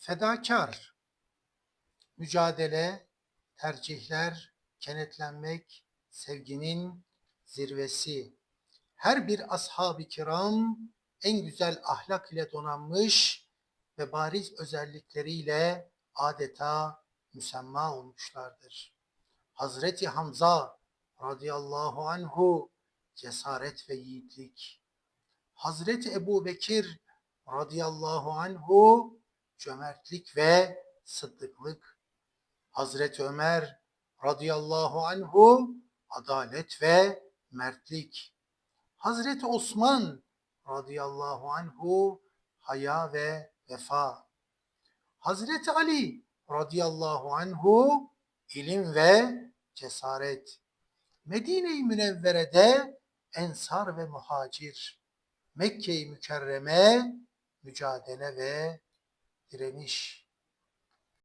Fedakar, mücadele, tercihler, kenetlenmek, sevginin zirvesi. Her bir ashab-ı kiram en güzel ahlak ile donanmış ve bariz özellikleriyle adeta müsemma olmuşlardır. Hazreti Hamza radıyallahu anhu cesaret ve yiğitlik. Hazreti Ebubekir radıyallahu anhu cömertlik ve sıddıklık. Hazreti Ömer radıyallahu anhu adalet ve mertlik. Hazreti Osman radıyallahu anhu haya ve vefa. Hazreti Ali radıyallahu anhu ilim ve cesaret. Medine-i Münevvere'de ensar ve muhacir. Mekke-i Mükerreme mücadele ve direniş.